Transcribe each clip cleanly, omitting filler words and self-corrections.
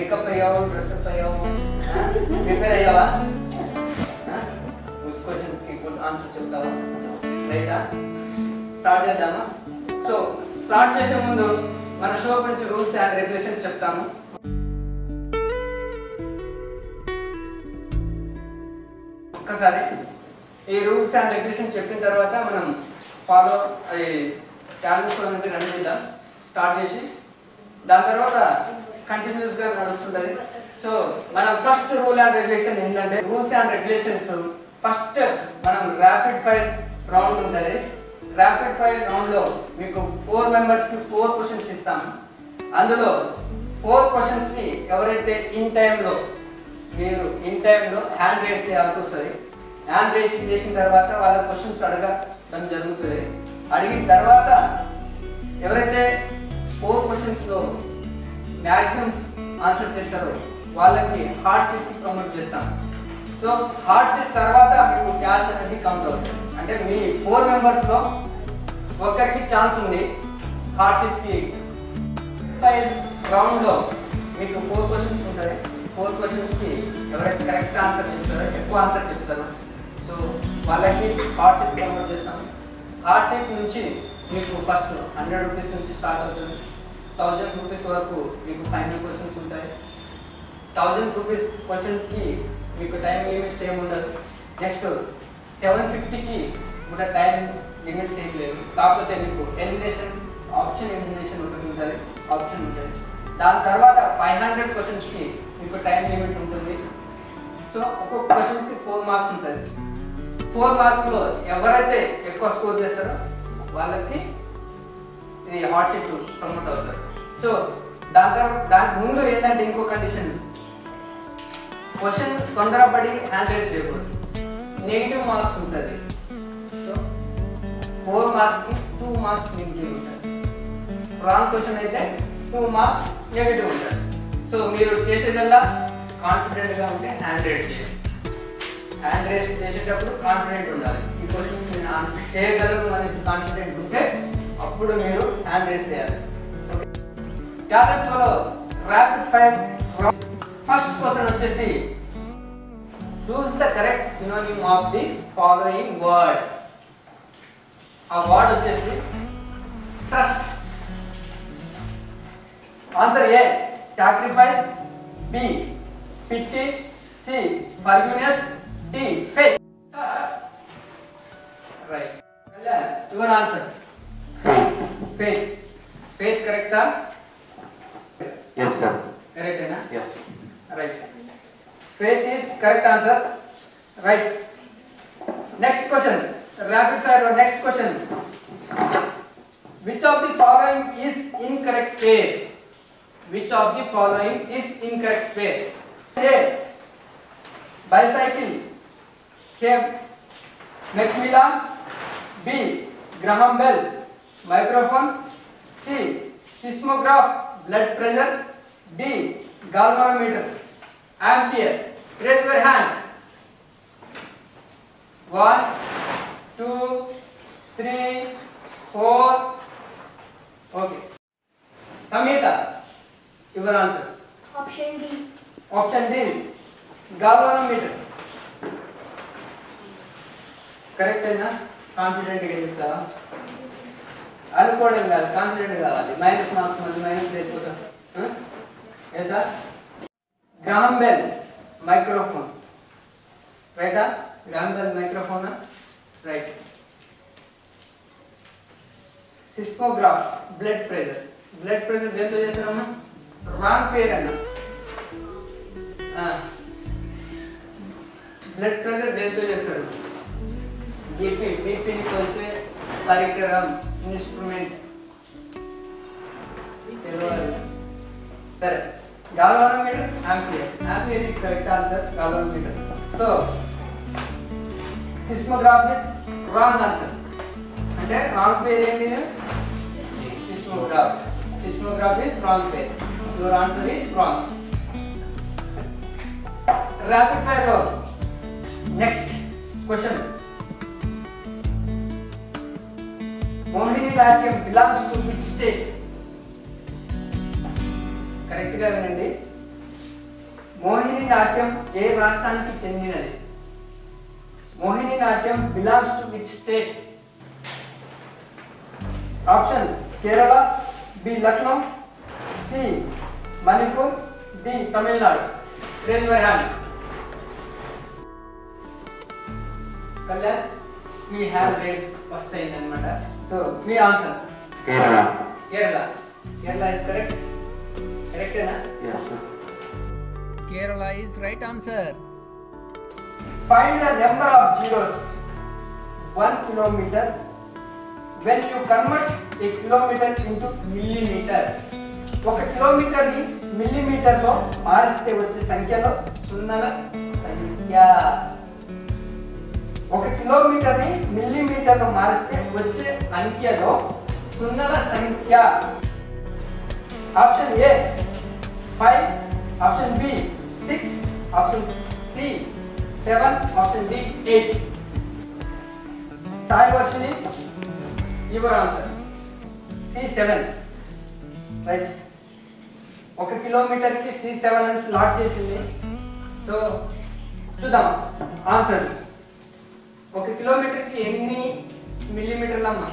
Makeup అయ్యావు, dress up అయ్యావు, prepare అయ్యావా? గుడ్ క్వశ్చన్స్కి గుడ్ ఆన్సర్ చెప్తావా? రైటా? స్టార్ట్ చేద్దామా? సో స్టార్ట్ చేసే ముందు మన షో గురించి రూల్స్ అండ్ రెగ్యులేషన్స్ చెప్తాము. ఒక్కసారి ఈ రూల్స్ అండ్ రెగ్యులేషన్ చెప్పిన తర్వాత మనం ఫాలో అది క్యాలెండర్ అనేది రన్ చేద్దాం. స్టార్ట్ చేసి దాని తర్వాత కంటిన్యూస్గా నడుస్తుంటుంది. సో మనం ఫస్ట్ రూల్ అండ్ రెగ్యులేషన్ ఏంటంటే, రూల్స్ అండ్ రెగ్యులేషన్స్ ఫస్ట్ మనం ర్యాపిడ్ ఫైర్ రౌండ్ ఉంటుంది. ర్యాపిడ్ ఫైర్ రౌండ్లో మీకు 4 మెంబర్స్కి 4 క్వశ్చన్స్ ఇస్తాము. అందులో 4 క్వశ్చన్స్ని ఎవరైతే ఇన్ టైంలో హ్యాండ్ రేస్ చేయాల్సి వస్తుంది. హ్యాండ్ రేస్ చేసిన తర్వాత వాళ్ళ క్వశ్చన్స్ అడగడం జరుగుతుంది. అడిగిన తర్వాత ఎవరైతే 4 క్వశ్చన్స్లో మ్యాక్సిమం ఆన్సర్ చేస్తారో వాళ్ళకి హార్డ్ సీట్కి ప్రమోట్ చేస్తాం. సో హార్డ్ సీట్ తర్వాత మీకు క్యాష్ అనేది కౌంట్ అవుతుంది. అంటే మీ 4 మెంబర్స్లో ఒక్కరికి ఛాన్స్ ఉంది హార్డ్ సీట్కి. రౌండ్లో మీకు 4 క్వశ్చన్స్ ఉంటుంది. 4 క్వశ్చన్స్కి ఎవరైతే కరెక్ట్ ఆన్సర్ చెప్తారో, ఎక్కువ ఆన్సర్ చెప్తారో, సో వాళ్ళకి హార్డ్ సీట్ ప్రమోట్ చేస్తాం. హార్డ్ సీట్ నుంచి మీకు ఫస్ట్ 100 రూపీస్ నుంచి స్టార్ట్ అవుతుంది. 1000 రూపీస్ వరకు మీకు ఫైనల్ క్వశ్చన్స్ ఉంటాయి. 1000 రూపీస్ క్వశ్చన్కి మీకు టైం లిమిట్స్ ఏమి ఉండదు. నెక్స్ట్ 750కి కూడా టైం లిమిట్స్ ఏం లేదు. కాకపోతే మీకు ఎలిమినేషన్ ఎలిమినేషన్ ఉంటుంది. ఆప్షన్ ఉంటుంది. దాని తర్వాత 500 క్వశ్చన్స్కి మీకు టైం లిమిట్ ఉంటుంది. సో ఒక్కొక్క క్వశ్చన్కి 4 మార్క్స్ ఉంటుంది. 4 మార్క్స్లో ఎవరైతే ఎక్కువ స్కోర్ చేస్తారో వాళ్ళకి ఇది హాట్ సీట్ ప్రమోట్ అవుతారు. సో దానికి ముందు ఏంటంటే ఇంకో కండిషన్, క్వశ్చన్ తొందరపడి హ్యాండ్ రైజ్ చేయకూడదు. నెగిటివ్ మార్క్స్ ఉంటుంది. సో 4 మార్క్స్కి 2 మార్క్స్ నెగిటివ్ ఉంటుంది. రాంగ్ క్వశ్చన్ అయితే 2 మార్క్స్ నెగిటివ్ ఉంటుంది. సో మీరు చేసేదల్లా కాన్ఫిడెంట్గా ఉంటే హ్యాండ్ రైజ్ చేయాలి. హ్యాండ్ రైజ్ చేసేటప్పుడు కాన్ఫిడెంట్ ఉండాలి. ఈ క్వశ్చన్స్ నేను ఆన్సర్ చేయగలను అనేసి కాన్ఫిడెంట్ ఉంటే అప్పుడు మీరు హ్యాండ్ రైజ్ చేయాలి. టాలెంట్స్ లో ర్యాపిడ్ ఫైర్ ఫస్ట్ క్వశ్చన్ వచ్చేసి, choose the correct synonym of the following word. ఆ వర్డ్ వచ్చేసి trust. Answer A sacrifice, B pity, C forgiveness, D faith. Right. Your answer faith. Faith కరెక్టా? Yes sir. Correct hai na? Yes. Right. Faith is correct answer. Right. Next question. Rapid fire or next question. Which of the following is incorrect pair? Which of the following is incorrect pair? A. Bicycle. K. Macmillan. B. Graham Bell. Microphone. C. Seismograph. Blood pressure. D. Galvanometer. Ampere. Raise your hand. 1, 2, 3, 4. Okay. Samhita, your answer. Option D. Option D. Galvanometer. Correct hai na? Confident ga cheptava. అనుకోవడం కాదు, confident కావాలి. Minus marks మళ్ళీ minus లేకపోతే A sir? Graham Bell microphone. రైటా? Graham Bell మైక్రోఫోనా? Right. Seismograph blood pressure. Blood pressure దేంతో చేస్తారమ్మా? Wrong పేరు అన్న. బ్లడ్ ప్రెషర్ దేంతో చేస్తారు? బీపీని కొలిచే పరికరం, ఇన్స్ట్రుమెంట్. సరే, galvanometer, ampere. Ampere is correct answer. Galvanometer. So seismograph is wrong answer. అంటే wrong pair ఏంటి? Seismograph. Seismograph is wrong pair. Your answer is wrong. Rapid fire round. Next question. Mohiniyattam belongs to which state? Correct గా వినండి. మోహిని నాట్యం ఏ రాష్ట్రానికి చెందినది? Mohiniyattam belongs to which state? Option Kerala, B Lucknow, C Manipur, D Tamil Nadu. Raise my hand. Kalyan మీ hand raise first అయింది అనమాట. So మీ answer Kerala. Kerala. Kerala is correct. కరెక్టేనా? Yes, sir. Kerala is right answer. Find the number of zeros 1 kilometer when you convert a kilometer into millimeter. ఒక kilometre ని millimetre లో మారిస్తే వచ్చే సంఖ్యలో సున్నాల సంఖ్య. ఒక కిలోమీటర్ ని మిల్లీమీటర్ లో మారిస్తే వచ్చే అంకెలో సున్నాల సంఖ్య. Option A 5, option B 6, option C 7, option D 8. Sai Varshini your answer C7. Right. ఒక కిలోమీటర్ కి C7 అని లాక్ చేసింది. సో చూద్దాం ఆన్సర్. ఒక కిలోమీటర్ కి ఎన్ని మిల్లీమీటర్లు అమ్మా?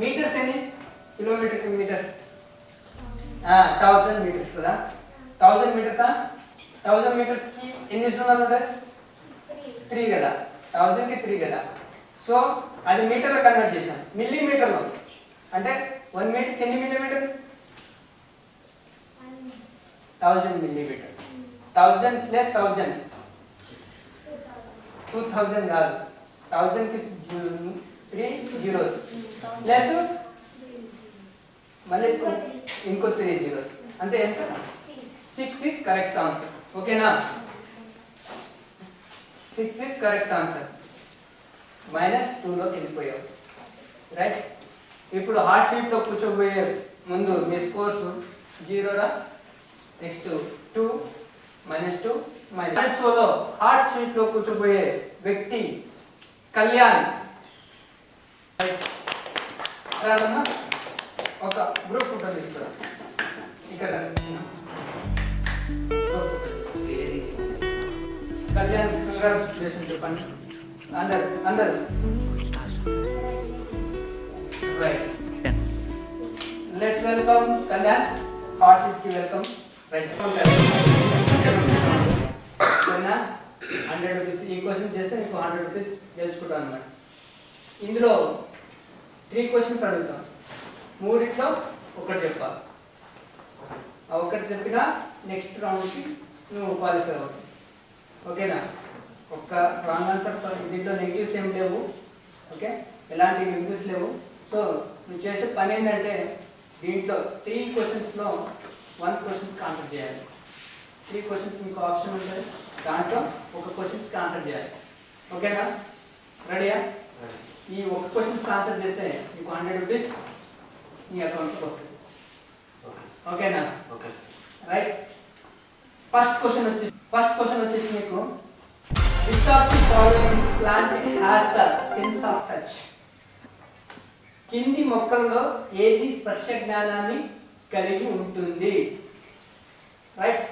మీటర్స్ ఎన్ని? కిలోమీటర్ కి మీటర్స్ 1000 మీటర్స్ కదా. 1000 మీటర్సా? 1000 మీటర్స్ కి ఎన్ని సున్నాలు ఉంటాయి? 3 కదా. 1000 కి 3 కదా. సో అది మీటర్లో కన్వర్ట్ చేశాం. మిల్లీమీటర్లో అంటే 1 మీటర్ ఎన్ని మిల్లీమీటర్? 1000 మిల్లీమీటర్. 1000 ప్లస్ 1000 2000 కాదు. 1000 కి 3 zeros ప్లస్ మళ్ళీ ఇంకో 3 zeros అంటే ఎంత? 6 is correct answer. ఓకేనా? 6 is correct answer. -2 లోకి వెళ్ళిపోయావు. రైట్. ఇప్పుడు హార్డ్ షీట్ లో కూర్చోబోయే ముందు మీ స్కోర్స్ 0 రా. నెక్స్ట్ 2 -2 -2 లో హార్డ్ షీట్ లో కూర్చోబోయే వ్యక్తి కళ్యాణ్. రాదమ్మా ఒక గ్రూప్ ఫోటో తీసుకురా. ఇక్కడ గ్రూప్ ఫోటో కళ్యాణ్ కంగ్రాచులేషన్ చెప్పండి అందరు. Right. Let's welcome Kalyan. Heart seat కి వెల్కమ్. రైట్. 100 రూపీస్. ఈ క్వశ్చన్ చేస్తే మీకు 100 రూపీస్ గెలుచుకుంటాం అన్నమాట. ఇందులో 3 క్వశ్చన్స్ అడుగుతాం. 3 ఒకటి చెప్పాలి. ఆ ఒకటి చెప్పినా నెక్స్ట్ రౌండ్కి నువ్వు క్వాలిఫై అవుతావు. ఓకేనా? ఒక్క రాంగ్ ఆన్సర్. దీంట్లో నెగిటివ్స్ ఏం లేవు. ఓకే, ఎలాంటి నెగిటివ్స్ లేవు. సో నువ్వు చేసే పని ఏంటంటే దీంట్లో 3 క్వశ్చన్స్లో 1 క్వశ్చన్స్కి ఆన్సర్ చేయాలి. 3 క్వశ్చన్స్ మీకు ఆప్షన్ ఉంటుంది. దాంట్లో ఒక క్వశ్చన్స్కి ఆన్సర్ చేయాలి. ఓకేనా? రెడీయా? ఈ ఒక క్వశ్చన్స్కి ఆన్సర్ చేస్తే మీకు 100 రూపీస్ నీ అకౌంట్కి వస్తుంది. ఓకేనా? ఓకే. రైట్. ఫస్ట్ క్వశ్చన్ వచ్చేసి మీకు which of the following plant has the sense of touch? కింది మొక్కల్లో ఏది స్పర్శ జ్ఞానాన్ని కలిగి ఉంటుంది? రైట్.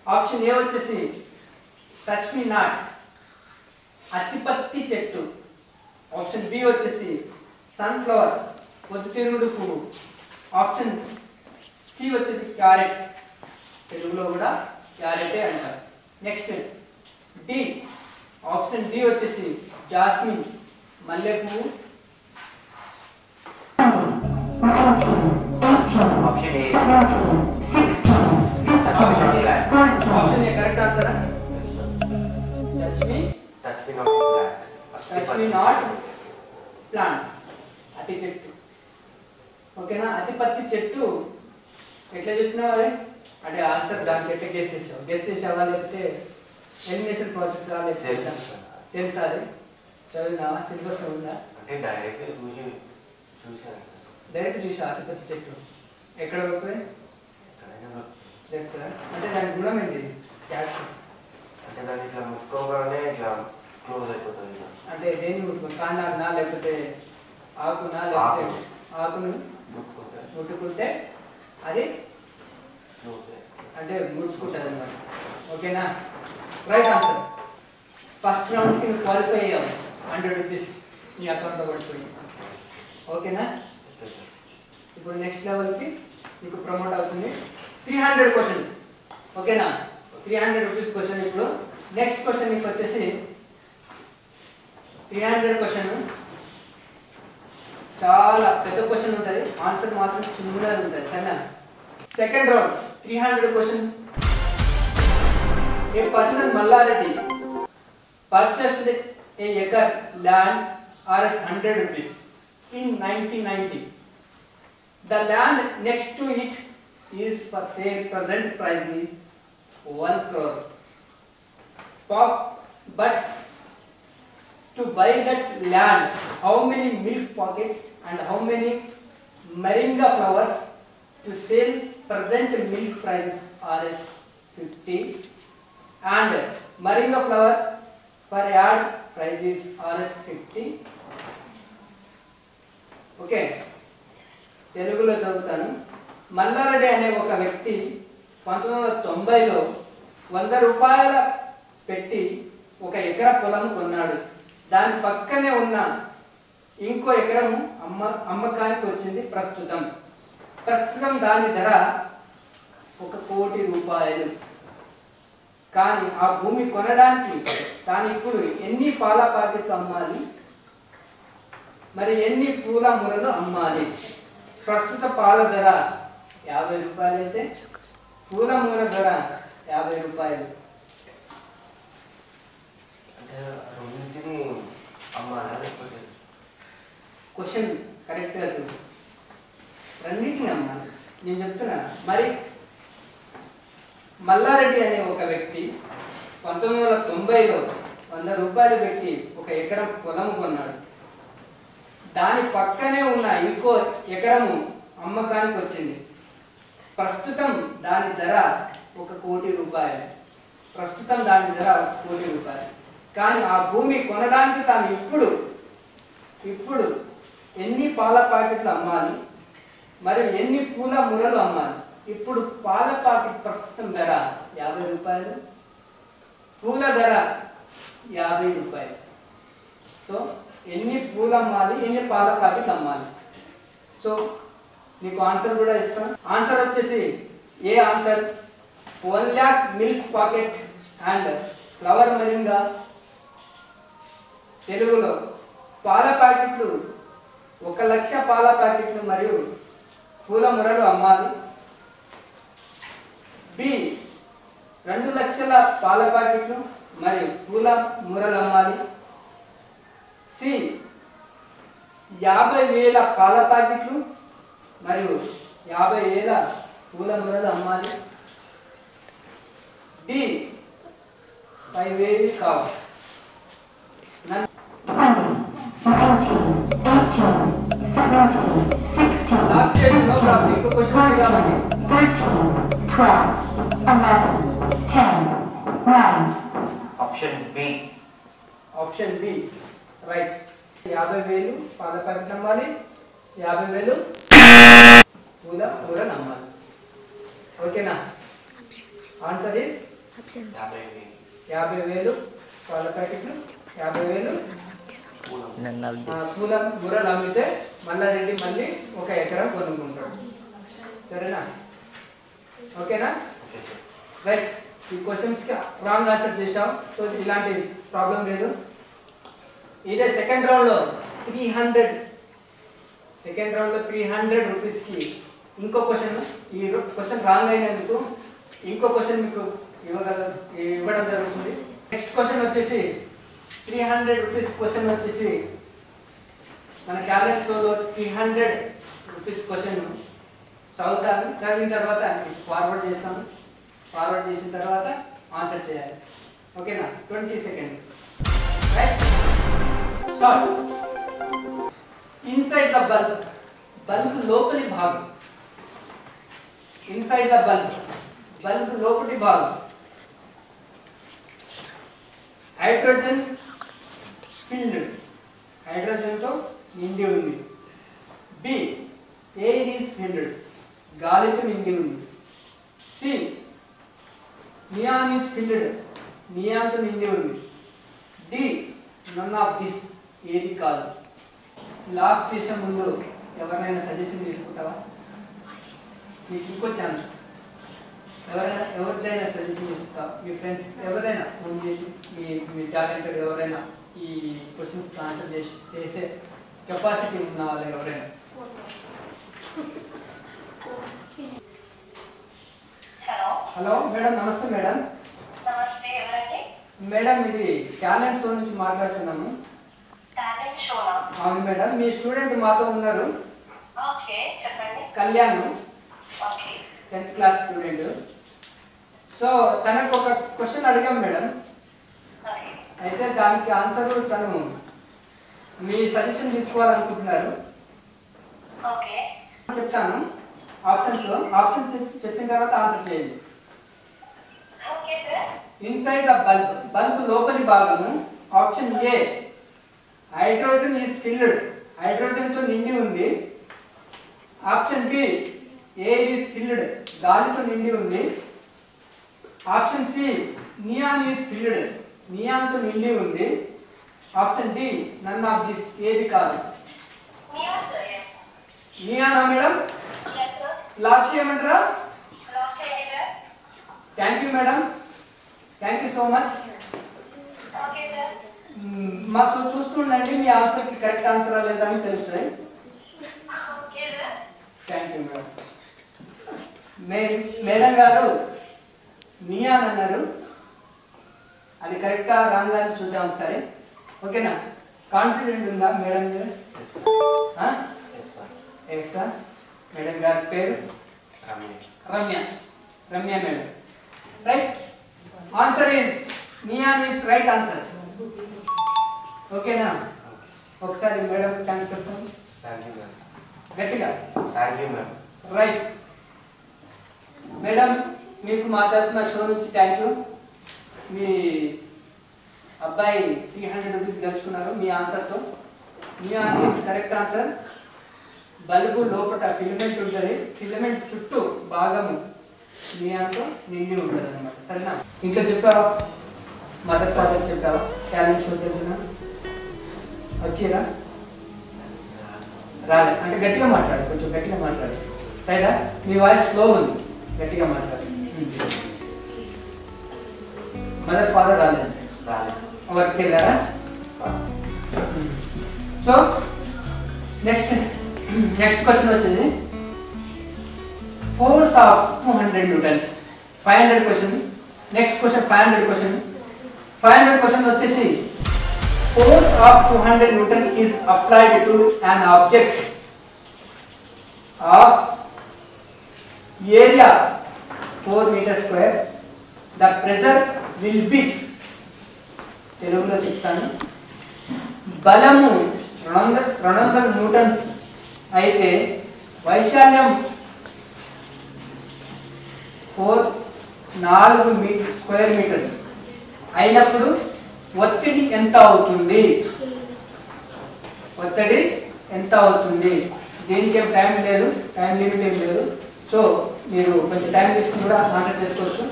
ఆప్షన్ ఏ వచ్చేసి టచ్ మీ నాట్, అత్తిపత్తి చెట్టు. ఆప్షన్ బి వచ్చేసి సన్ఫ్లవర్, పొద్దుతిరుగుడు పువ్వు. ఆప్షన్ సి వచ్చేసి క్యారెట్, తెలుగులో కూడా క్యారెటే అంటారు. నెక్స్ట్ డి, ఆప్షన్ డి వచ్చేసి జాస్మిన్, మల్లె పువ్వు. Option A. Option A correct answer. Touch me not plant, అతి చెట్టు. ఓకేనా? అతిపత్తి చెట్టు ఎట్లా చెప్పినావు? అదే అంటే ఆన్సర్ దానికి ఎట్లా గెస్ చేసావా లేకపోతే ఎలిమినేషన్ ప్రాసెస్ తెలుసా? అది చదివినావా? సిలబస్ ఉందా? అంటే డైరెక్ట్ చూసా. అతిపత్తి చెట్టు ఎక్కడ పోయి చెప్తారా? అంటే దాని గుణం ఏంటి? అంటే దాన్ని ఇట్లా ముట్టుకోగానే ఇట్లా క్లోజ్ అయిపోతుంది. అంటే దేన్ని ముట్టుకో? కాండానా లేకపోతే ఆకునా? లేకపోతే ఆకును ముట్టుకుంటే అది అంటే ముడుచుకుంటుంది అన్నమాట. ఓకేనా? Right answer. ఫస్ట్ రౌండ్కి నువ్వు క్వాలిఫై అయ్యావు, 100 రూపీస్ నీ అకౌంట్లో పడిపోయింది. ఓకేనా? ఇప్పుడు నెక్స్ట్ లెవెల్కి నీకు ప్రమోట్ అవుతుంది. 300 క్వశ్చన్. ఓకేనా? 300 రూపీస్ క్వశ్చన్. ఇప్పుడు నెక్స్ట్ క్వశ్చన్ నీకు వచ్చేసి 300 క్వశ్చన్ చాలా పెద్ద క్వశ్చన్ ఉంటుంది, ఆన్సర్ మాత్రం చిన్నది ఉంటుంది. సరేనా? Second round 300 question. A person Malla Reddy purchased a acre land Rs 100 rupees in 1990. The land next to it is for sale. Present price is 1 crore. But to buy that land, how many milk packets and how many moringa flowers to sell? Present milk price Rs 50 and moringa flower per yard price is Rs 50. Okay, తెలుగులో చదువుతాను. మల్లారెడ్డి అనే ఒక వ్యక్తి 1990లో 100 రూపాయల పెట్టి ఒక ఎకరా పొలం కొన్నాడు. దాని పక్కనే ఉన్న ఇంకో ఎకరం అమ్మకానికి వచ్చింది. ప్రస్తుతం దాని ధర 1 కోటి రూపాయలు. కానీ ఆ భూమి కొనడానికి తాను ఇప్పుడు ఎన్ని పాల ప్యాకెట్లు అమ్మాలి, మరి ఎన్ని పూల మూరలు అమ్మాలి? ప్రస్తుత పాల ధర 50 రూపాయలు అయితే పూల మూర ధర 50 రూపాయలు. క్వశ్చన్ కరెక్ట్గా చూడు. రెండింటిని అమ్మాలి నేను చెప్తున్నా. మరి మల్లారెడ్డి అనే ఒక వ్యక్తి 1990లో 100 రూపాయలు పెట్టి ఒక ఎకరం పొలం కొన్నాడు. దాని పక్కనే ఉన్న ఇంకో ఎకరము అమ్మకానికి వచ్చింది. ప్రస్తుతం దాని ధర 1 కోటి రూపాయలు. కానీ ఆ భూమి కొనడానికి తాను ఇప్పుడు ఎన్ని పాల ప్యాకెట్లు అమ్మాలి, మరియు ఎన్ని పూల మురలు అమ్మాలి? ఇప్పుడు పాల ప్యాకెట్ ప్రస్తుతం ధర 50 రూపాయలు, పూల ధర 50 రూపాయలు. సో ఎన్ని పూలు అమ్మాలి, ఎన్ని పాల ప్యాకెట్ అమ్మాలి? సో నీకు ఆన్సర్ కూడా ఇస్తాను. ఆన్సర్ వచ్చేసి A answer 1 lakh milk packet and flower మరింగా. తెలుగులో పాల ప్యాకెట్లు 1 లక్ష పాల ప్యాకెట్లు మరియు పూల మురలు అమ్మాలి. బి 2 లక్షల పాల ప్యాకెట్లు మరియు పూల మురలు అమ్మాలి. సి 50,000 పాల ప్యాకెట్లు మరియు 50,000 పూల మురలు అమ్మాలి. డి 5,000 కావు. 20, 19, 18, 17, 16, 17, 14, 13, 12, 11, 10, 9. Option B right. 50,000 పాల ప్యాకెట్ అమ్మాలి, 50,000 పూల కూరలు అమ్మాలి. ఓకేనా? ఆన్సర్ ఈస్ 50,000 పాల ప్యాకెట్లు, 50,000 పూల కూరలు అమ్మితే మల్లారెడ్డి మళ్ళీ 1 ఎకరం కొనుక్కుంటాడు. సరేనా? ఓకేనా? రైట్. ఈ క్వశ్చన్స్కి రాంగ్ ఆన్సర్ చేసాం. సో ఇలాంటి ప్రాబ్లం లేదు. ఇదే సెకండ్ రౌండ్లో 300 రూపీస్కి ఇంకో క్వశ్చన్. ఈ క్వశ్చన్ రాంగ్ అయినందుకు ఇంకో క్వశ్చన్ మీకు ఇవ్వడం జరుగుతుంది. నెక్స్ట్ క్వశ్చన్ వచ్చేసి 300 రూపీస్ క్వశ్చన్ వచ్చేసి మన ఛాలెంజ్ షోలో 300 రూపీస్ క్వశ్చన్ చదువుతాను. చదివిన తర్వాత ఫార్వర్డ్ చేస్తాను. ఫార్వర్డ్ చేసిన తర్వాత ఆన్సర్ చేయాలి. ఓకేనా? 20 seconds. Right, start. Inside the bulb, bulb లోపలి భాగం. ఇన్సైడ్ ద బల్బ్, బల్బ్ లోపలి భాగం. హైడ్రోజన్ ఫిల్డ్, హైడ్రోజన్ తో నిండి ఉంది. బి ఎయిర్ ఈజ్ ఫిల్డ్, గాలితో నిండి ఉంది. సి నియాన్ ఈజ్ ఫిల్డ్, నియాన్తో నిండి ఉంది. డి నన్ ఆఫ్ దిస్, ఏది కాదు. లాక్ చేసే ముందు ఎవరైనా సజెషన్ తీసుకుంటావా? మీకు ఇంకో ఛాన్స్, ఎవరిదైనా సజెషన్ తీసుకుంటావా? మీ ఫ్రెండ్స్ ఎవరైనా ఫోన్ చేసి మీ టాలెంటెడ్ ఎవరైనా ఈ క్వశ్చన్స్ ఆన్సర్ చేసే కెపాసిటీ ఉన్న వాళ్ళు ఎవరైనా? హలో మేడం, నమస్తే మేడం. నమస్తే, ఎవరండి? మేడం ఇది టాలెంట్ షో నుంచి మాట్లాడుతున్నాము. టాలెంట్ షోనా? అవును మేడం, మీ స్టూడెంట్ మాతో ఉన్నారు. ఓకే, చెప్పండి. Kalyan, okay. 10th class student. So తనకు ఒక క్వశ్చన్ అడిగాం మేడం. ఓకే. అయితే దానికి ఆన్సర్ తను మీ సజెషన్ తీసుకోవాలనుకుంటున్నారు. ఓకే. చెప్తాను ఆప్షన్స్ చెప్పిన తర్వాత ఆన్సర్ చేయండి. Okay sir. Inside the bulb లోపలి భాగము. Option A hydrogen is filled, hydrogen తో నిండి ఉంది. Option B air is filled, గాలితో నిండి ఉంది. Option C neon is filled, neon తో నిండి ఉంది. Option D none of this, ఏది కాదు. Neon sir. నియానా మేడం? yes sir. లాక్ చేయమంటారా? లాక్ చేయండి sir. Thank you madam, thank you so much. Okay sir. మా చూస్తుండండి, మీ ఆన్సర్కి కరెక్ట్ ఆన్సరా లేదా అని తెలుస్తుంది. Okay sir. Thank you madam. Madam గారు నియాన్ అన్నారు, అది కరెక్టా రాంగ్ అని చూద్దాం ఒకసారి. ఓకేనా? కాన్ఫిడెంట్ ఉందా మేడం గారు? Yes sir. మేడం గారి పేరు Ramya. Ramya madam, right. Answer is neon is right answer. ఓకేనా? ఒకసారి మేడం థ్యాంక్స్ చెప్తాం గట్టిగా. రైట్ మేడం, మీకు మా తరఫున షో నుంచి థ్యాంక్ యూ. మీ అబ్బాయి 300 రూపీస్ గెలుచుకున్నారు మీ ఆన్సర్తో. Neon is correct answer. Bulb లోపల ఫిలమెంట్ ఉంటుంది, ఫిలమెంట్ చుట్టూ భాగము నియాన్తో నిండి ఉంటుంది అనమాట. సరేనా? ఇంకా చెప్పావా? మదర్ ఫాదర్ చెప్పావా? టాలెంట్ షో తెలిసిన వచ్చిరా? రాలే అంటే గట్టిగా మాట్లాడు, కొంచెం గట్టిగా మాట్లాడు. రైటా? మీ వాయిస్ స్లో ఉంది, గట్టిగా మాట్లాడు. మదర్ ఫాదర్ రాలేదు, వర్క్ వెళ్ళారా? సో నెక్స్ట్ క్వశ్చన్ వచ్చింది. Force of 200 newtons. 500 question. Next question 500 question. 500 question వచ్చేసి force of 200 Newton is applied to an object of area 4 meter square. The pressure will be, తెలుగులో చెప్తాను, బలము 200 న్యూటన్స్ అయితే వైశాల్యం 4 square metres అయినప్పుడు ఒత్తిడి ఎంత అవుతుంది? ఒత్తిడి ఎంత అవుతుంది? దీనికి ఏం టైం లేదు, టైం లిమిట్ ఏం లేదు. సో మీరు కొంచెం టైం తీసుకుని కూడా ఆన్సర్ చేసుకోవచ్చు.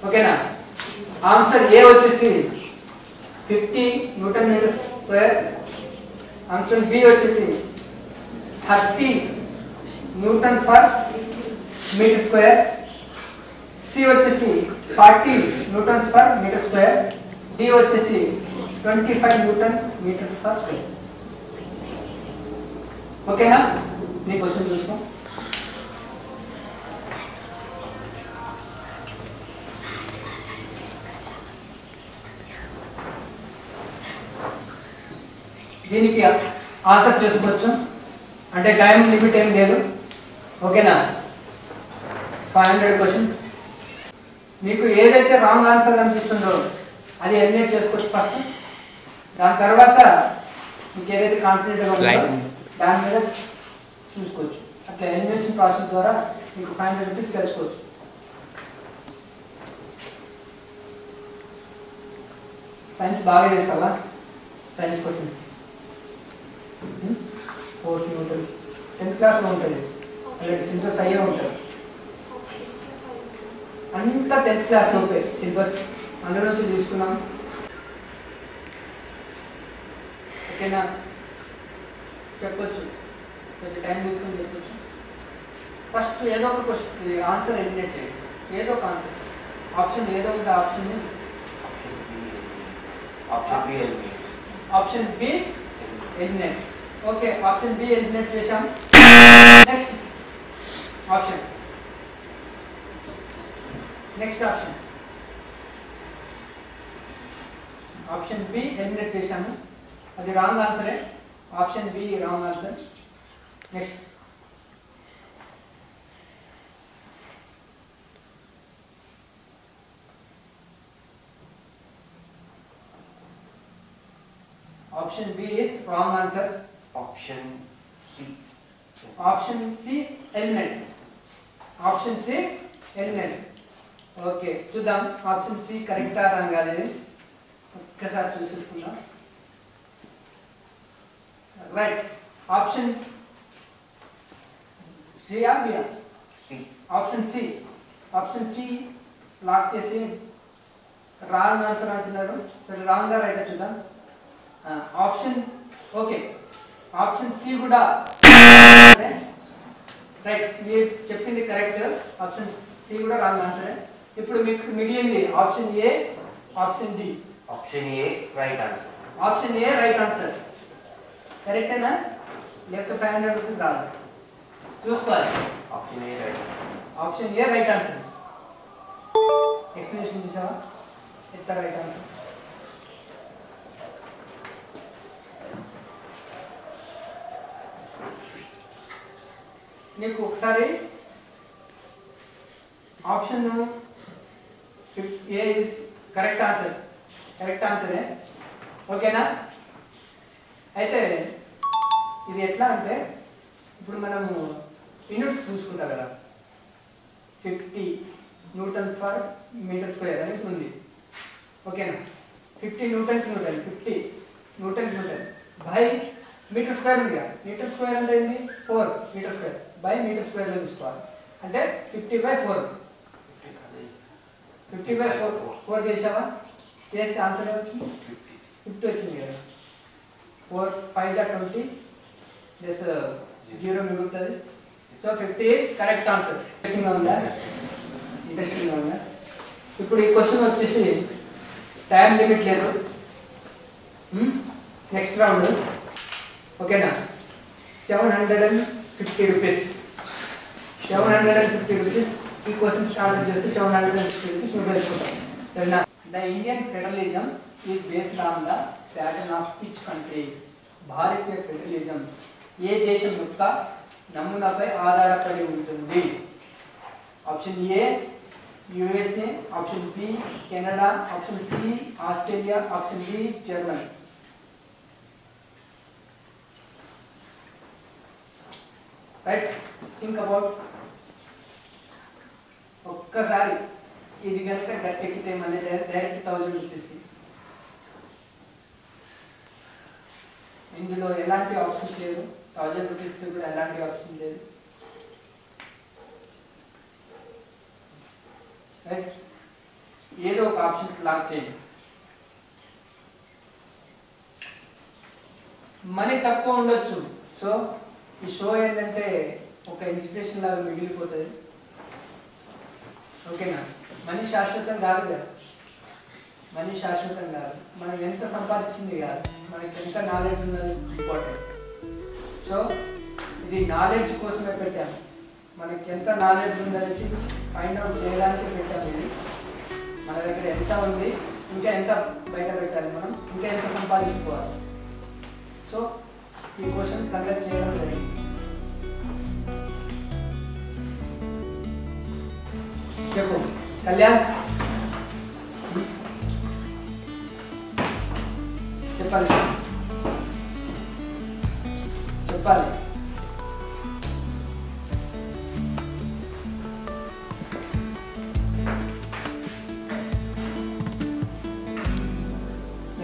ఓకేనా? ఆన్సర్ ఏ వచ్చేసి 50 newton metre square. Option B వచ్చేసి 30 newton per metre square. C వచ్చేసి 40 newton per metre square. D వచ్చేసి 25 న్యూటన్ మీటర్ పర్ స్క్వేర్. ఓకేనా? నీ క్వశ్చన్ చూసుకో. దీనికి ఆన్సర్ చేసుకోవచ్చు, అంటే టైం లిమిట్ ఏం లేదు. ఓకేనా? 500 క్వశ్చన్. మీకు ఏదైతే రాంగ్ ఆన్సర్ అనిపిస్తుందో అది ఎలిమినేట్ చేసుకోవచ్చు ఫస్ట్. దాని తర్వాత మీకు ఏదైతే కాన్ఫిడెంట్గా ఉందో దాని మీద చూసుకోవచ్చు. అట్లా ఎలిమినేషన్ ప్రాసెస్ ద్వారా మీకు 500 రూపీస్ గెలుచుకోవచ్చు. సైన్స్ బాగా చేస్తావా? సైన్స్ క్వశ్చన్ 4 న్యూటన్స్ 10th క్లాస్లో ఉంటుంది. అలాంటి సిలబస్ అయ్యే ఉంటుంది. అంతా 10th క్లాస్ లోపే సిలబస్ అందులో నుంచి తీసుకున్నాం. ఓకేనా? చెప్పొచ్చు, కొంచెం టైం తీసుకొని చెప్పొచ్చు. ఫస్ట్ ఏదో ఒక క్వశ్చన్ ఆన్సర్ ఎలిమినేట్ చేయండి. ఏదో ఒక ఆన్సర్ ఆప్షన్ ఏదో ఒక ఆప్షన్ని option B eliminate. Okay, option B eliminate చేశాం. Next option option B eliminate చేశాము. అది రాంగ్ ఆన్సరే. Option B wrong answer. Next option B is wrong answer. Option C eliminate. Option C eliminate. Okay, చూద్దాం option C కరెక్టా wrong అనేది ఒక్కసారి చూసేసుకుందాం. Right. Option C or B? Option C lock చేసి wrong answer అంటున్నారు. సరే, wrong right చూద్దాం. Option okay, option C కూడా రైట్. మీరు చెప్పింది కరెక్ట్. ఆప్షన్ సి కూడా రాంగ్ ఆన్సరే. ఇప్పుడు మీకు మిగిలింది option A, option D. Option A right answer. Option A right answer. కరెక్టేనా? లేకపోతే 500 రూపీస్ రాదు, చూసుకోవాలి. Option A right. Option A right answer. Explanation చూసావా? ఎంత రైట్ ఆన్సర్. నీకు ఒకసారి ఆప్షన్ ఏ ఇస్ కరెక్ట్ ఆన్సరే. ఓకేనా? అయితే ఇది ఎట్లా అంటే ఇప్పుడు మనము యూనిట్స్ చూసుకుంటాం కదా, 50 న్యూటన్ పర్ మీటర్ స్క్వేర్ అనేది ఉంది. ఓకేనా? 50 newton 50 newton by metre square ఉంది కదా. మీటర్ స్క్వేర్ అంటే ఏంటి? 4 metre square by metre square లో తీసుకోవాలి. అంటే 50/4. 50/4 చేసావా? చేస్తే ఆన్సర్ వచ్చింది 50 వచ్చింది కదా. 4 5 20 ప్లస్ 0 మిగులుతుంది. So 50 is correct answer. ఇంట్రెస్టింగ్గా ఉందా? ఇప్పుడు ఈ క్వశ్చన్ వచ్చేసి టైం లిమిట్ లేదు. Next round. ఓకేనా? 750 రూపీస్. 750 రూపీస్. ఈ క్వశ్చన్ స్టార్ట్ చేస్తే 750 రూపీస్ నువ్వు వేసుకుంటాం. సరేనా? The Indian federalism is based on the pattern of which country? భారతీయ ఫెడరలిజం ఏ దేశం యొక్క నమూనాపై ఆధారపడి ఉంటుంది? Option A USA, option B Canada, option C Australia, option B Germany. Right, think about. ఒక్కసారి ఇది కనుక గట్టెక్కితే మళ్ళీ డైరెక్ట్ 1000 రూపీస్. ఇందులో ఎలాంటి ఆప్షన్ లేదు. 1000 రూపీస్ కూడా ఎలాంటి ఆప్షన్ లేదు. రైట్, ఏదో ఒక ఆప్షన్ లాక్ చేయండి. మనీ తక్కువ ఉండొచ్చు. సో ఈ షో ఏంటంటే ఒక ఇన్స్పిరేషన్ లాగా మిగిలిపోతుంది. ఓకేనా? మనీ శాశ్వతం కాదు కదా. మనీ శాశ్వతం కాదు. మనం ఎంత సంపాదించింది కాదు, మనకి ఎంత నాలెడ్జ్ ఉన్నది ఇంపార్టెంట్. సో ఇది నాలెడ్జ్ కోసమే పెట్టాము. మనకి ఎంత నాలెడ్జ్ ఉందనేసి ఫైండ్ అవుట్ చేయడానికి పెట్టాము. ఇది మన దగ్గర ఎంత ఉంది, ఇంకా ఎంత బయట పెట్టాలి, మనం ఇంకా ఎంత సంపాదించుకోవాలి. సో ఈ క్వశ్చన్ కండక్ట్ చేయడం జరిగింది. చెప్పు కళ్యాణ్, చెప్పాలి.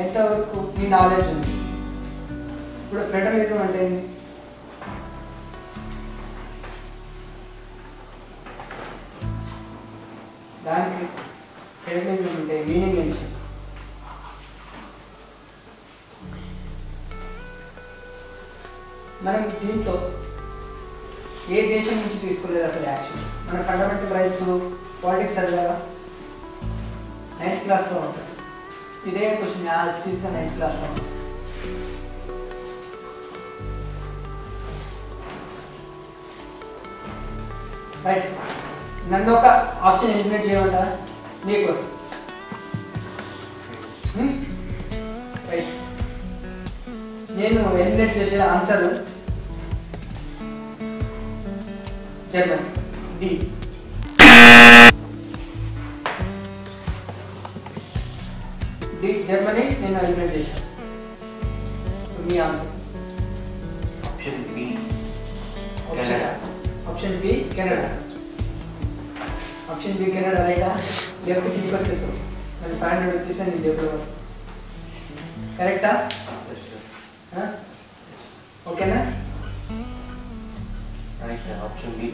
ఎంతవరకు నీ నాలెడ్జ్ ఉంది? ఇప్పుడు ఫెడరలిజం అంటే ఏంటి? దానికి హెడ్లైన్ ఉంటాయి, మీనింగ్ ఏంటి? మనం దీంట్లో ఏ దేశం నుంచి తీసుకోలేదు అసలు యాక్షన్? మన ఫండమెంటల్ రైట్స్ పాలిటిక్స్ చదివారా? 9th క్లాస్లో ఉంటుంది. ఇదే క్వశ్చన్ యాజ్ 9th క్లాస్లో ఉంటుంది. రైట్, నన్ను ఒక ఆప్షన్ ఎలిమినేట్ చేయమంటారా మీకోసం? రైట్, నేను ఎలిమినేట్ చేసే ఆన్సర్ జర్మనీ, డి. జర్మనీ నేను ఎలిమినేట్ చేశాను. మీ answer option B option B Canada. Option B Canada రైటా? లేకపోతే క్లిక్ వచ్చేస్తాం. నేను 500 రూపీస్ అని జేబులో. కరెక్టా? ఓకేనా? Right sir, option B.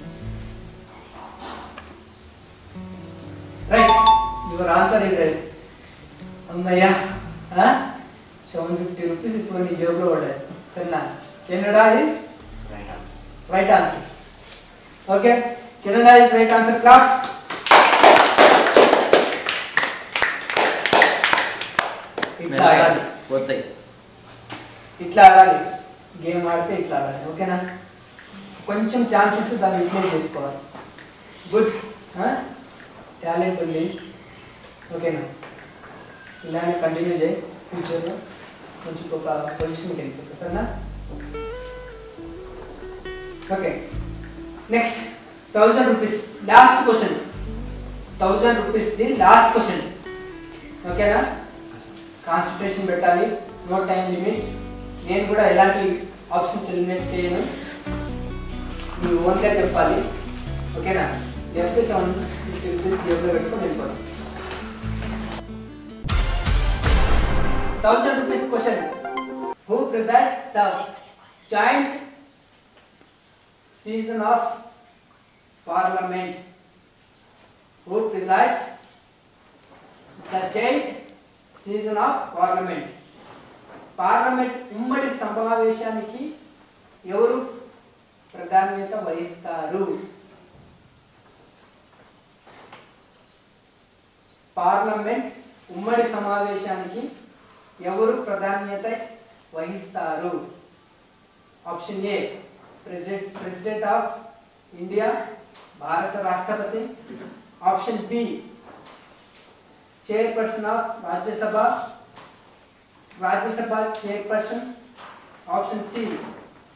Right, your answer is right. అమ్మయ్యా, 750 రూపీస్ ఇప్పుడు నీ జేబులో పడ్డాయి. సరేనా? Canada is right answer. Okay, Canada is right answer. Class. ఇట్లా ఆడాలి, పోతాయి. ఇట్లా ఆడాలి. గేమ్ ఆడితే ఇట్లా ఆడాలి. ఓకేనా? కొంచెం ఛాన్సెస్ దాన్ని యూటిలైజ్ చేసుకోవాలి. గుడ్, టాలెంట్ ఉంది. ఓకేనా? ఇలానే కంటిన్యూ చేయి. ఫ్యూచర్లో కొంచెం ఒక పొజిషన్కి వెళ్ళిపోతుంది. సరేనా? Okay, next 1000 rupees last question. 1000 rupees the last question. ఓకేనా? కాన్సన్ట్రేషన్ పెట్టాలి, నో టైం లిమిట్. నేను కూడా ఎలాంటి ఆప్షన్స్ ఎలిమినేట్ చేయను, మీ ఓన్గా చెప్పాలి. ఓకేనా? లేకపోతే 750 రూపీస్ జేబులో పెట్టుకొని వెళ్ళిపోతాం. 1000 rupees question. Who presides the joint session of Parliament? Who presides the joint session of Parliament? Parliament ఉమ్మడి సమావేశానికి ఎవరు ప్రాధాన్యత వహిస్తారు? పార్లమెంట్ ఉమ్మడి సమావేశానికి ఎవరు ప్రాధాన్యత వహిస్తారు? Option A president of India, భారత రాష్ట్రపతి. Option B chairperson of Rajya Sabha chairperson. Option C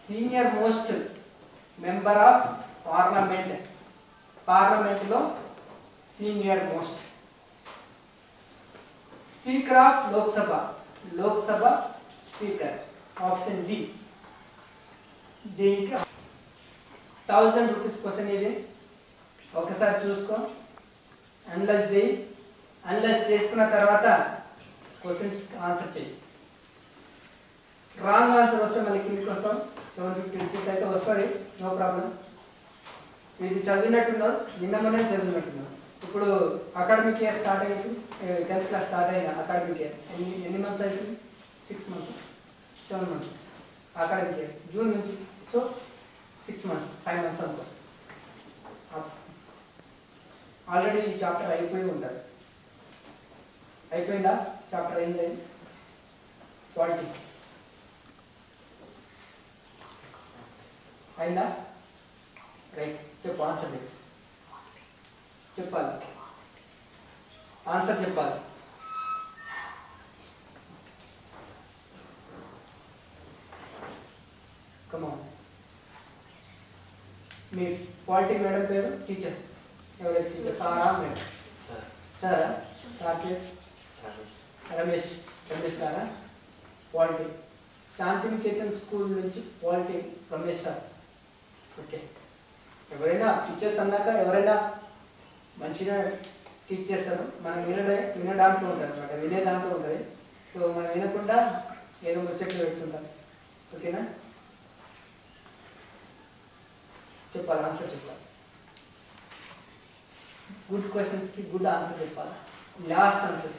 senior most member of parliament, పార్లమెంట్లో senior most. Speaker of Lok Sabha speaker. Option D. దీనికి 1000 రూపీస్ క్వశ్చన్ ఇది. ఒకసారి చూసుకో, అనలైజ్ చేయి. అనలైజ్ చేసుకున్న తర్వాత క్వశ్చన్ ఆన్సర్ చేయి. రాంగ్ ఆన్సర్ వస్తే మళ్ళీ కిందికి వస్తాం. 750 రూపీస్ అయితే వస్తుంది, నో ప్రాబ్లం. ఇది చదివినట్టున్నారు, నిన్న మొన్న చదివినట్టున్నారు. ఇప్పుడు అకాడమిక్ ఇయర్ స్టార్ట్ అయ్యింది, 10th క్లాస్ స్టార్ట్ అయిన అకాడమిక్ ఇయర్ ఎన్ని మంత్స్ అవుతుంది? 6 months, 7 months academic year. June నుంచి, సో 6 మంత్స్, 5 మంత్స్ అనుకో. ఆల్రెడీ ఈ చాప్టర్ అయిపోయి ఉంటుంది. అయిపోయిందా? చాప్టర్ అయింది. క్వాలిటీ అయిందా? రైట్, చెప్పు ఆన్సర్ చెప్పాలి. ఆన్సర్ చెప్పాలి. కమాన్. మీ క్వాలిటీ మేడం పేరు? టీచర్ ఎవరైతే టీచర్? సారా మేడం? సారా? సాకేత్ రమేష్ సారా? క్వాలిటీ శాంతినికేతన్ స్కూల్ నుంచి క్వాలిటీ రమేష్ సార్. ఓకే, ఎవరైనా టీచర్స్ అన్నాక ఎవరైనా మంచిగా టీచ్ చేస్తారు. మనం వినే దాంట్లో ఉంటుంది అనమాట, వినే దాంట్లో ఉంటుంది. సో మనం వినకుండా ఏదో ముచ్చట్లు పెడుతుంటాం. ఓకేనా? చెప్పాలి, ఆన్సర్ చెప్పాలి. గుడ్ క్వశ్చన్స్కి గుడ్ ఆన్సర్ చెప్పాలి. లాస్ట్ ఆన్సర్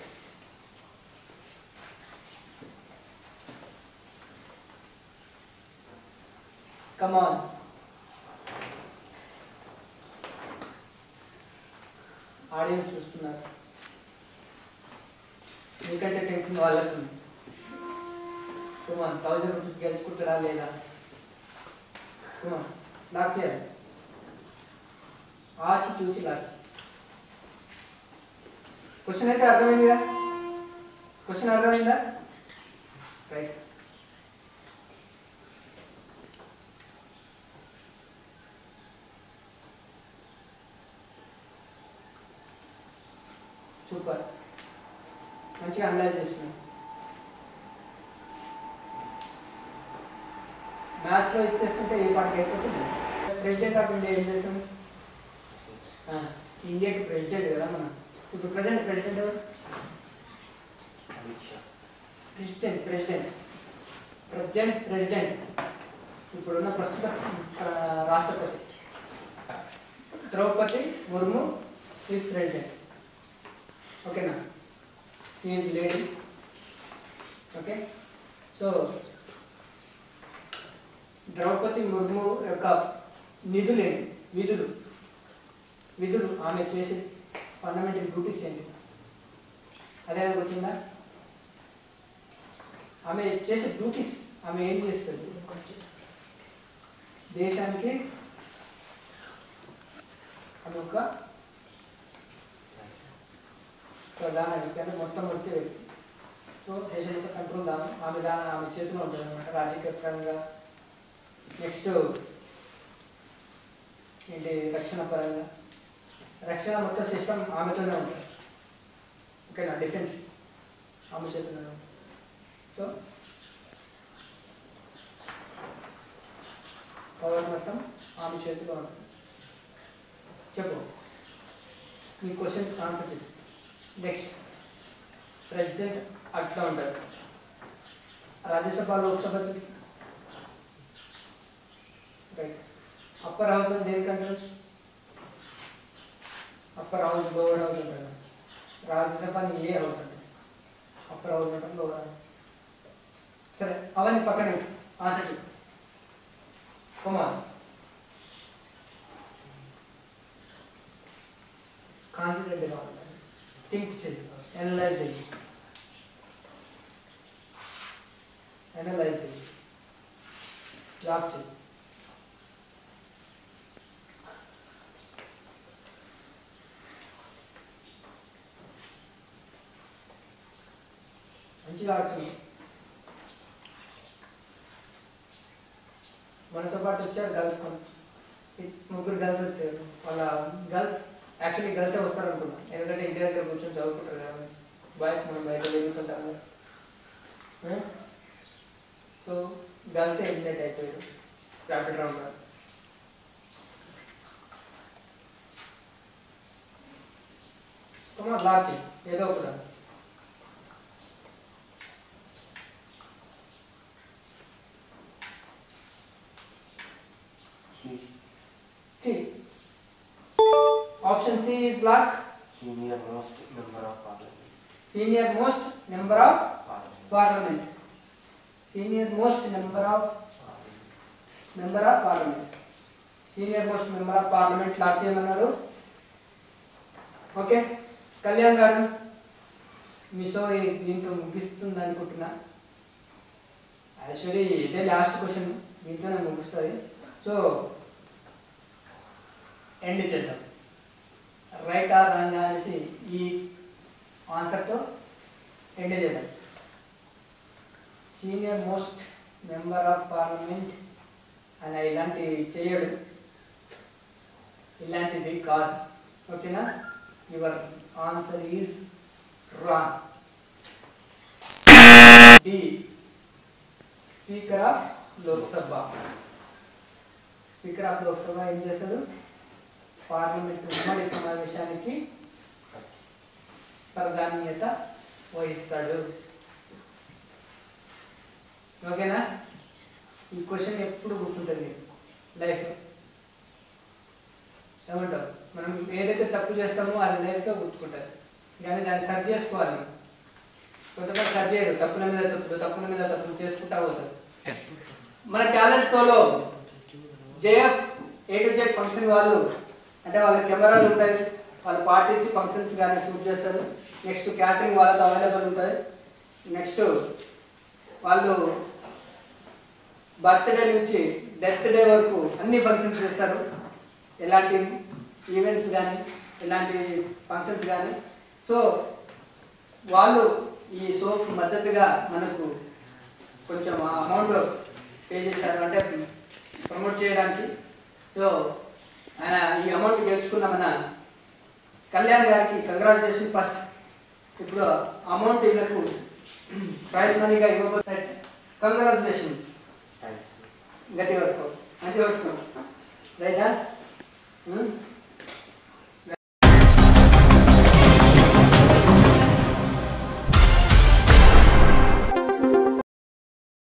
కమాన్. ఆడియన్స్ చూస్తున్నారు, మీకంటే టెన్షన్ వాళ్ళకు. కమాన్ 1000 రూపీస్ గెలుచుకుంటారా లేదా? కమాన్ లాక్ చేయాలి. ఆచి చూసి లాక్. క్వశ్చన్ అయితే అర్థమైందిగా? క్వశ్చన్ అర్థమైందా? రైట్. సూపర్, మంచిగా అనలైజ్ చేస్తున్నాం. మ్యాథ్స్లో ఇచ్చేస్తుంటే ఏ పాటకి అయిపోతుంది. ప్రెసిడెంట్ ఆఫ్ ఇండియా ఏం చేస్తాం? ఇండియాకి ప్రెసిడెంట్ కదా మనం. ఇప్పుడు ప్రెసిడెంట్ ఎవరు? ప్రెసిడెంట్ ఇప్పుడున్న ప్రస్తుత రాష్ట్రపతి ద్రౌపది ముర్ము ఈజ్ ప్రెసిడెంట్. ఓకేనా? Is lady. Okay, so Droupadi Murmu యొక్క విధులు ఆమె చేసే ఫండమెంటల్ డ్యూటీస్ ఏంటి? అదే గుర్తుందా? ఆమె చేసే డ్యూటీస్, ఆమె ఏం చేస్తుంది? దేశానికి ఆమె ఒక ప్రధాన వ్యక్తి, అంటే మొత్తం వ్యక్తి. సో దేశం యొక్క కంట్రోల్ ఆమె చేతిలో ఉంటుంది అనమాట, రాజకీయ పరంగా. నెక్స్ట్ ఏంటి? రక్షణ పరంగా. రక్షణ మొత్తం సిస్టమ్ ఆమెతోనే ఉంటుంది. ఓకేనా? డిఫెన్స్ ఆమె చేతిలోనే ఉంటుంది. సో పవర్ మొత్తం ఆమె చేతిలో ఉంటుంది. చెప్పు, ఈ క్వశ్చన్స్ ఆన్సర్ చెప్పు. నెక్స్ట్, ప్రెసిడెంట్ అట్లా ఉంటారు. Rajya Sabha, Lok Sabha right. Upper house దేనికంటారు? అప్పర్ హౌస్, లోవర్ హౌస్ అంటారు. రాజ్యసభని ఏ హౌస్ అంటారు? అప్పర్ హౌస్ అంటారు, లోవర్ హౌస్. సరే, అవన్నీ పక్కన ఆన్సర్ చెప్పు. కుమార్, కాన్ఫిడెంట్ కావాలి, థింక్ చేయాలి, అనలైజ్ చేయాలి. లాక్ చేయి. మంచిగా ఆడుతున్నాం. మనతో పాటు వచ్చారు గర్ల్స్, ముగ్గురు గర్ల్స్ వచ్చారు. వాళ్ళ యాక్చువల్లీ గర్ల్సే వస్తారు అనుకున్నాం, ఎందుకంటే ఇంటి దగ్గర కూర్చొని చదువుకుంటారు కదా. బాయ్స్ మనం బయట చదువుకుంటాం. సో గర్ల్సే ఎలిమినేట్ అయిపోయారు ర్యాపిడ్ రౌండ్లో. లాక్ చేయి ఏదో ఒకదా. C. Option C is lock. Senior most member of parliament. Senior most member of parliament. Senior most member of parliament. Senior most member of parliament lock చేయమన్నారు. Okay, Kalyan గారు మీ so దీంతో ముగిస్తుంది అనుకుంటున్నా. Actually ఇదే last question, దీంతోనే ముగుస్తుంది. So end చేద్దాం. Right or wrong అనేసి ఈ ఆన్సర్తో ఎండ్ చేద్దాం. Senior most member of parliament అని ఇలాంటి చేయడు, ఇలాంటిది కాదు. ఓకేనా? Your answer is wrong. D, speaker of Lok Sabha. Speaker of Lok Sabha ఏం చేస్తాడు? పార్లమెంట్ ఉమ్మడి సమావేశానికి ప్రాధాన్యత వహిస్తాడు. ఓకేనా? ఈ క్వశ్చన్ ఎప్పుడు గుర్తుంటుంది లైఫ్లో. ఏమంటావు? మనం ఏదైతే తప్పు చేస్తామో అది నేరుగా గుర్తుకుంటారు, కానీ దాన్ని సరి చేసుకోవాలి. కొంతమంది సరి చేయరు, తప్పుల మీద తప్పులు చేసుకుంటా పోతారు. మన టాలెంట్ షోలో JF A to Z function వాళ్ళు అంటే వాళ్ళ కెమెరాలు ఉంటాయి, వాళ్ళ పార్టీస్ ఫంక్షన్స్ కానీ షూట్ చేస్తారు. నెక్స్ట్ క్యాటరింగ్ వాళ్ళతో అవైలబుల్ ఉంటుంది. నెక్స్ట్ వాళ్ళు బర్త్డే నుంచి డెత్ డే వరకు అన్ని ఫంక్షన్స్ చేస్తారు. ఎలాంటి ఈవెంట్స్ కానీ ఎలాంటి ఫంక్షన్స్ కానీ. సో వాళ్ళు ఈ షోకి మద్దతుగా మనకు కొంచెం అమౌంట్ పే చేశారు అంటే ప్రమోట్ చేయడానికి. సో ఆయన ఈ అమౌంట్ గెలుచుకున్న మన కళ్యాణ్ గారికి కంగ్రాచులేషన్ ఫస్ట్. ఇప్పుడు అమౌంట్ వీళ్ళకు ప్రైజ్ మనీగా ఇవ్వబోతే కంగ్రాచులేషన్. గట్టి పట్టుకో, మంచిగా పట్టుకో, రైటా?